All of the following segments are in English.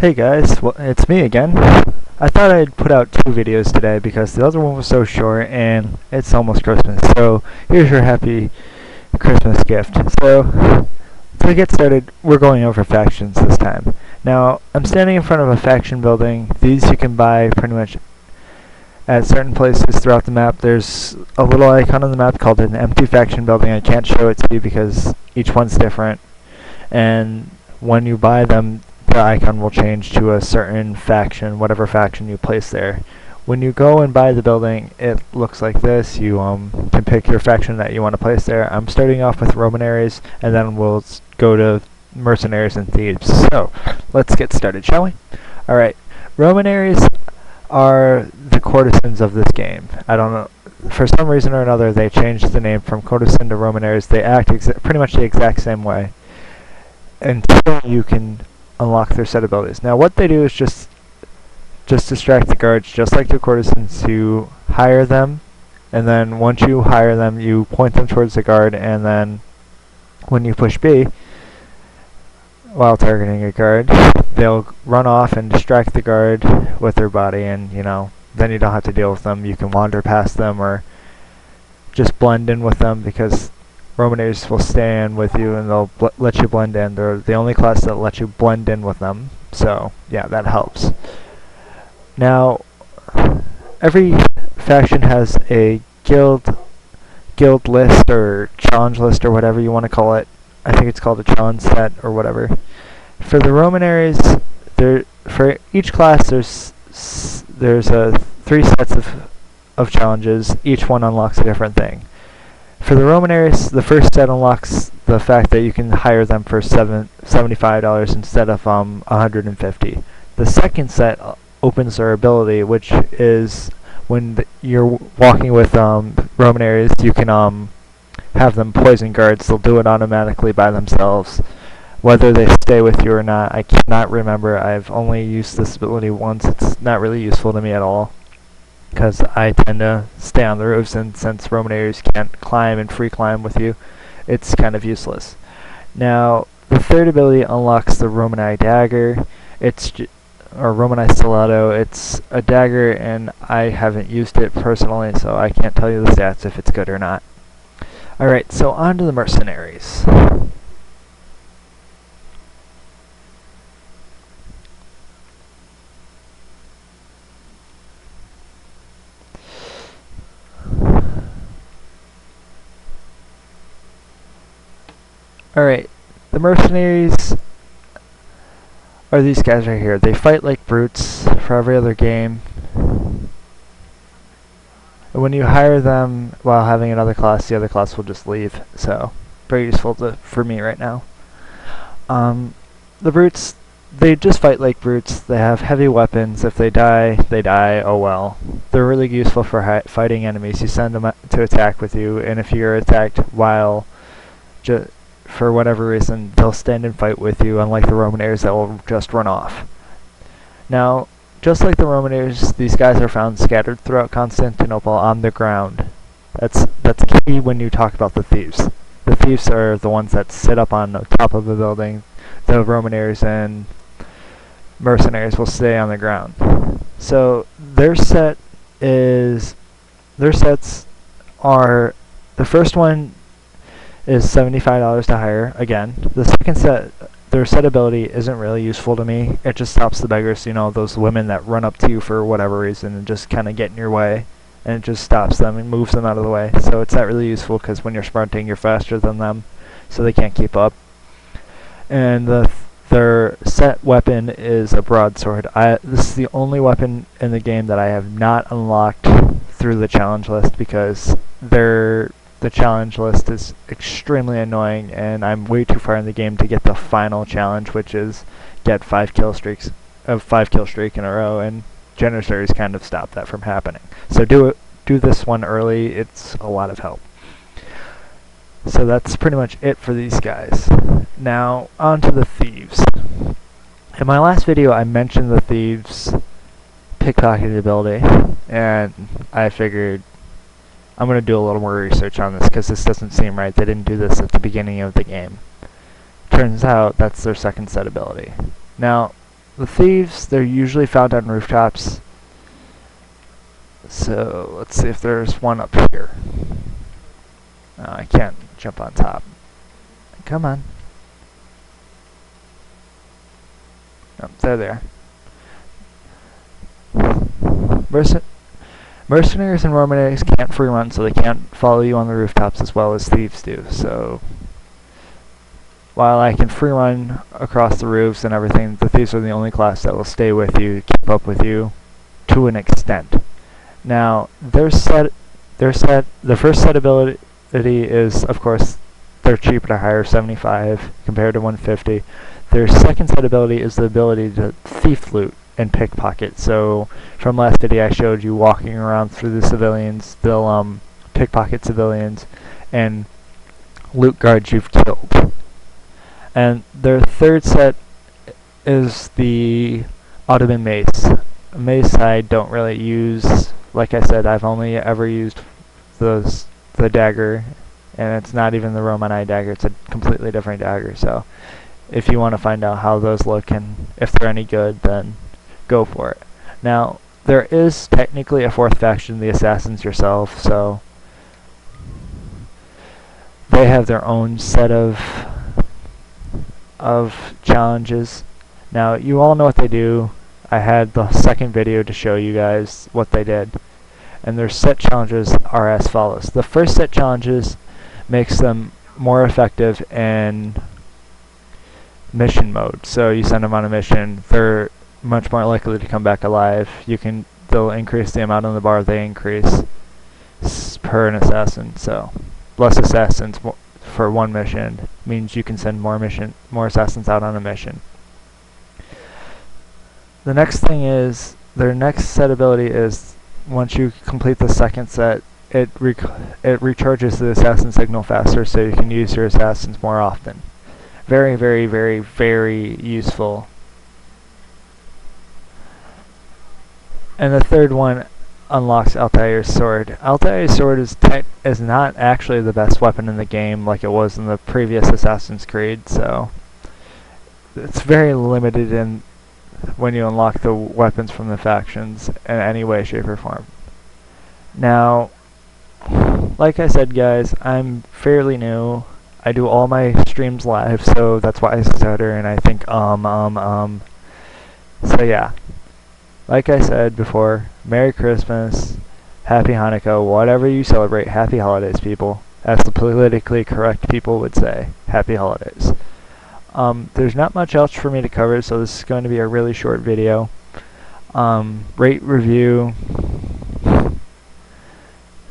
Hey guys, well, it's me again. I thought I'd put out 2 videos today because the other one was so short and it's almost Christmas. So here's your happy Christmas gift. So to get started, we're going over factions this time. Now, I'm standing in front of a faction building. These you can buy pretty much at certain places throughout the map. There's a little icon on the map called an empty faction building. I can't show it to you because each one's different. And when you buy them, the icon will change to a certain faction, whatever faction you place there. When you go and buy the building, it looks like this. You can pick your faction that you want to place there. I'm starting off with Romanaries, and then we'll go to Mercenaries and Thieves. So, let's get started, shall we? Alright, Romanaries are the courtesans of this game. I don't know, for some reason or another, they changed the name from courtesan to Romanaries. They act pretty much the exact same way until you can unlock their set abilities. Now what they do is just distract the guards, just like the courtesans. You hire them, and then once you hire them, you point them towards the guard, and then when you push B while targeting a guard, they'll run off and distract the guard with their body, and then you don't have to deal with them. You can wander past them or just blend in with them, because Romanaries will stay in with you and they'll let you blend in. They're the only class that lets you blend in with them, so yeah, that helps. Now, every faction has a guild list or challenge list or whatever you want to call it. I think it's called a challenge set or whatever. For the Romanaries, for each class there's 3 sets of challenges. Each one unlocks a different thing. For the Romanaries, the first set unlocks the fact that you can hire them for $75 instead of $150. The second set opens their ability, which is when you're walking with Romanaries, you can have them poison guards. They'll do it automatically by themselves, whether they stay with you or not. I cannot remember. I've only used this ability once. It's not really useful to me at all, because I tend to stay on the roofs, and since Romanaries can't climb and free climb with you, it's kind of useless. Now, the third ability unlocks the Romani dagger. Or Romani stilletto. It's a dagger, and I haven't used it personally, so I can't tell you the stats if it's good or not. Alright, so on to the Mercenaries. Alright, the Mercenaries are these guys right here. They fight like brutes for every other game. And when you hire them while having another class, the other class will just leave. So, very useful for me right now. The brutes, they just fight like brutes. They have heavy weapons. If they die, they die. Oh well. They're really useful for fighting enemies. You send them to attack with you, and if you're attacked while for whatever reason, they'll stand and fight with you, unlike the Romanaries that will just run off. Now, just like the Romanaries, these guys are found scattered throughout Constantinople on the ground. That's key when you talk about the Thieves. The Thieves are the ones that sit up on the top of the building. The Romanaries and Mercenaries will stay on the ground. So their sets are, the first one is $75 to hire. Again, the second set, their set ability isn't really useful to me. It just stops the beggars, those women that run up to you for whatever reason and just kind of get in your way, and it just stops them and moves them out of the way. So it's not really useful, because when you're sprinting, you're faster than them, so they can't keep up. And their set weapon is a broadsword. This is the only weapon in the game that I have not unlocked through the challenge list, because the challenge list is extremely annoying, and I'm way too far in the game to get the final challenge, which is get 5 kill streak in a row, and Janissaries kind of stop that from happening. So do this one early. It's a lot of help. So that's pretty much it for these guys. Now on to the Thieves. In my last video, I mentioned the Thieves pickpocket ability, and I figured I'm going to do a little more research on this, because this doesn't seem right. They didn't do this at the beginning of the game. Turns out that's their second set ability. Now, The thieves, they're usually found on rooftops. So let's see if there's one up here. I can't jump on top. Come on. Oh, there. Mercenaries and Romani can't free run, so they can't follow you on the rooftops as well as thieves do. So while I can free run across the roofs and everything, the thieves are the only class that will stay with you, keep up with you to an extent. Now, the first set ability is, of course, they're cheaper to hire, 75 compared to 150. Their second set ability is the ability to thief loot and pickpocket. So from last video I showed you walking around through the civilians, they'll pickpocket civilians and loot guards you've killed. And their third set is the Ottoman Mace. Mace I don't really use. Like I said, I've only ever used the dagger, and it's not even the Romani dagger, it's a completely different dagger. So if you want to find out how those look and if they're any good, then go for it. Now, there is technically a fourth faction, the Assassins yourself, so they have their own set of challenges. Now, you all know what they do. I had the second video to show you guys what they did. And their set challenges are as follows. The first set challenges makes them more effective in mission mode. So you send them on a mission, they're much more likely to come back alive. They'll increase the amount on the bar they increase per an assassin. So less assassins for one mission means you can send more assassins out on a mission. The next thing is, their next set ability is, once you complete the second set, it recharges the assassin signal faster, so you can use your assassins more often. Very, very, very, very useful. And the third one unlocks Altair's sword. Altair's sword is not actually the best weapon in the game like it was in the previous Assassin's Creed, so it's very limited in when you unlock the weapons from the factions in any way, shape, or form. Now, like I said, guys, I'm fairly new. I do all my streams live, so that's why I stutter and I think So yeah, like I said before, Merry Christmas, Happy Hanukkah, whatever you celebrate, Happy Holidays, people. As the politically correct people would say, Happy Holidays. There's not much else for me to cover, so this is going to be a really short video. Rate, review,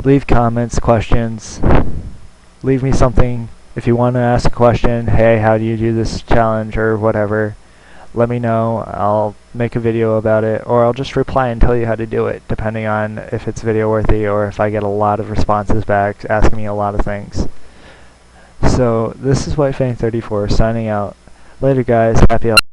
leave comments, questions, leave me something. If you want to ask a question, hey, how do you do this challenge or whatever, let me know. I'll make a video about it, or I'll just reply and tell you how to do it, depending on if it's video worthy or if I get a lot of responses back asking me a lot of things. So this is WhiteFang34 signing out. Later, guys. Happy holidays.